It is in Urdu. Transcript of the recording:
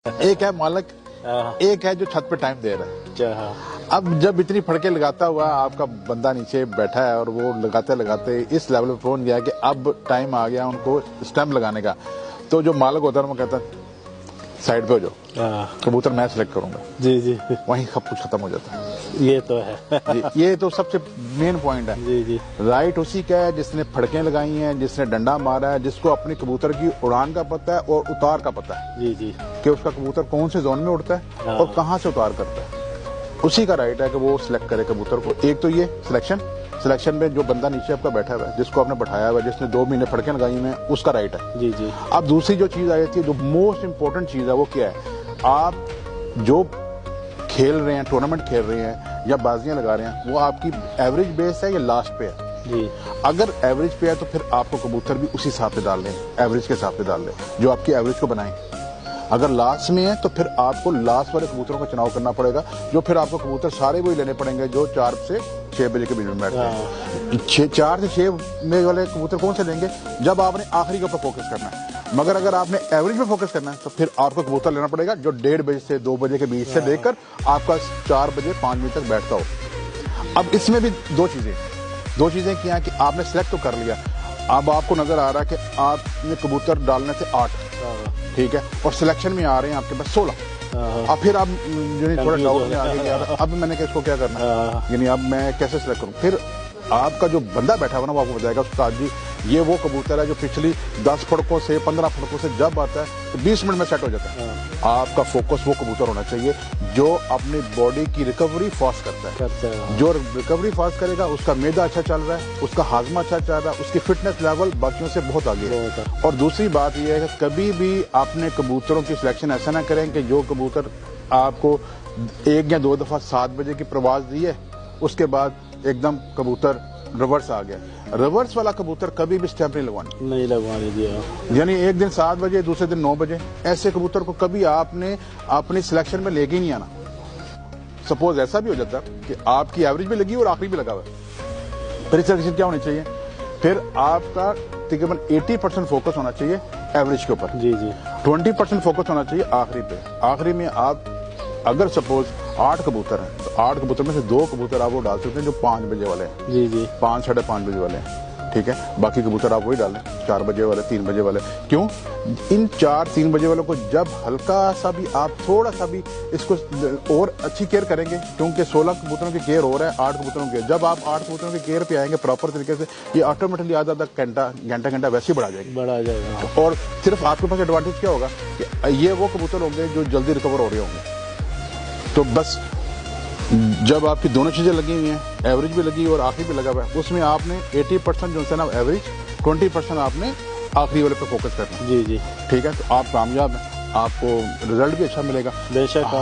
ایک ہے مالک، ایک ہے جو چھت پہ ٹائم دے رہا ہے۔ اب جب اتنی پھڑکے لگاتا ہوا آپ کا بندہ نیچے بیٹھا ہے اور وہ لگاتے لگاتے اس لیول پہ پہنچ گیا کہ اب ٹائم آ گیا ان کو اسٹیمپ لگانے کا، تو جو مالک ہوتا ہے وہ کہتا ہے سائڈ پہ ہو جاؤ، کبوتر میں سلیکٹ کروں گا، جی جی، وہیں سب کچھ ختم ہو جاتا ہے۔ یہ تو ہے جی، یہ تو سب سے مین پوائنٹ ہے۔ جی جی، رائٹ اسی کا ہے جس نے پھڑکیں لگائی ہیں، جس نے ڈنڈا مارا ہے، جس کو اپنی کبوتر کی اڑان کا پتہ ہے اور اتار کا پتہ ہے، جی جی، کہ اس کا کبوتر کون سے زون میں اڑتا ہے اور کہاں سے اتار کرتا ہے، اسی کا رائٹ ہے کہ وہ سلیکٹ کرے کبوتر کو۔ ایک تو یہ سلیکشن میں جو بندہ نیچے آپ کا بیٹھا ہوا ہے، جس کو آپ نے بٹھایا ہوا ہے، جس نے 2 مہینے پھڑکیں لگائی ہوئی ہیں، اس کا رائٹ ہے۔ جی جی، اب دوسری جو چیز آئی تھی، جو موسٹ امپورٹنٹ چیز ہے، وہ کیا ہے؟ آپ جو کھیل رہے ہیں، ٹورنامنٹ کھیل رہے ہیں یا بازیاں لگا رہے ہیں، وہ آپ کی ایوریج بیس ہے یا لاسٹ پہ ہے؟ جی، اگر ایوریج پہ ہے تو پھر آپ کو کبوتر بھی اسی حساب سے ڈال لیں، ایوریج کے حساب سے ڈال لیں جو آپ کی ایوریج کو بنائیں۔ اگر لاسٹ میں ہے تو پھر آپ کو لاسٹ والے کبوتروں کا چناؤ کرنا پڑے گا، جو پھر آپ کو کبوتر سارے وہی لینے پڑیں گے جو 4 سے 6 بجے کے بیچ میں بیٹھتے ہیں۔ 4 سے 6 بجے والے کبوتر کون سے لیں گے؟ جب آپ نے آخری کے اوپر فوکس کرنا ہے۔ مگر اگر آپ نے ایوریج پہ فوکس کرنا ہے تو پھر آپ کو کبوتر لینا پڑے گا جو 1:30 بجے سے 2 بجے کے بیچ سے لے کر آپ کا 4 بجے 5 بجے تک بیٹھتا ہو۔ اب اس میں بھی دو چیزیں کیا کہ آپ نے سلیکٹ تو کر لیا، اب آپ کو نظر آ رہا ہے کہ آپ نے کبوتر ڈالنے سے 8، ٹھیک ہے، اور سلیکشن میں آ رہے ہیں آپ کے پاس 16۔ اب پھر آپ تھوڑا ڈاؤٹ میں آگے گیا، اب میں نے اس کو کیا کرنا ہے، یعنی اب میں کیسے سلیکٹ کروں؟ پھر آپ کا جو بندہ بیٹھا ہوا نا وہ آپ کو بتائے گا استاد جی یہ وہ کبوتر ہے جو پچھلی 10 پھڑکوں سے 15 پھڑکوں سے جب آتا ہے تو 20 منٹ میں سیٹ ہو جاتا ہے۔ آپ کا فوکس وہ کبوتر ہونا چاہیے جو اپنی باڈی کی ریکوری فاسٹ کرتا ہے۔ جو ریکوری فاسٹ کرے گا اس کا معدہ اچھا چل رہا ہے، اس کا ہاضمہ اچھا چل رہا ہے، اس کی فٹنس لیول باقیوں سے بہت آگے ہے۔ اور دوسری بات یہ ہے کہ کبھی بھی اپنے کبوتروں کی سلیکشن ایسا نہ کریں کہ جو کبوتر آپ کو 1 یا 2 دفعہ 7 بجے کی پرواز دی ہے اس کے بعد ایک دم کبوتر ریورس آ گیا۔ ریورس والا کبوتر کبھی بھی اسٹیمپ نہیں لگوانے دیا، یعنی ایک دن 7 بجے دوسرے دن 9 بجے، ایسے کبوتر کو کبھی آپ نے اپنی سلیکشن میں لے کے ہی نہیں آنا۔ سپوز ایسا بھی ہو جاتا کہ آپ کی ایوریج بھی لگی اور آخری بھی لگا ہوا ہے، پھر سلیکشن کیا ہونی چاہیے؟ پھر آپ کا تقریباً 80% فوکس ہونا چاہیے ایوریج کے اوپر، جی جی، 20% فوکس ہونا چاہیے آخری پہ۔ آخری میں آپ اگر سپوز 8 کبوتر ہیں تو 8 کبوتر میں سے 2 کبوتر آپ وہ ڈال سکتے ہیں جو 5 بجے والے ہیں، جی جی، 5 ساڑھے 5 بجے والے ہیں، ٹھیک ہے، باقی کبوتر آپ وہی ڈالیں 4 بجے والے، 3 بجے والے۔ کیوں؟ ان 4-3 بجے والوں کو جب ہلکا سا بھی آپ تھوڑا سا بھی اس کو اور اچھی کیئر کریں گے، کیونکہ 16 کبوتروں کی کیئر ہو رہا ہے 8 کبوتروں کی، جب آپ 8 کبوتروں کی کیئر پہ آئیں گے پراپر طریقے سے، یہ آٹومیٹکلی آدھا گھنٹہ ویسے ہی بڑھا جائے گا۔ اور صرف آپ کے پاس ایڈوانٹیج کیا ہوگا کہ یہ وہ کبوتر ہوں گے جو جلدی ریکور ہو رہے ہوں گے۔ تو بس جب آپ کی دونوں چیزیں لگی ہوئی ہیں، ایوریج بھی لگی اور آخری بھی لگا ہوا ہے، اس میں آپ نے 80% جو ہے نا ایوریج، 20% آپ نے آخری والے پہ فوکس کرنا، جی جی، ٹھیک ہے، تو آپ کامیاب ہیں، آپ کو رزلٹ بھی اچھا ملے گا بے شک۔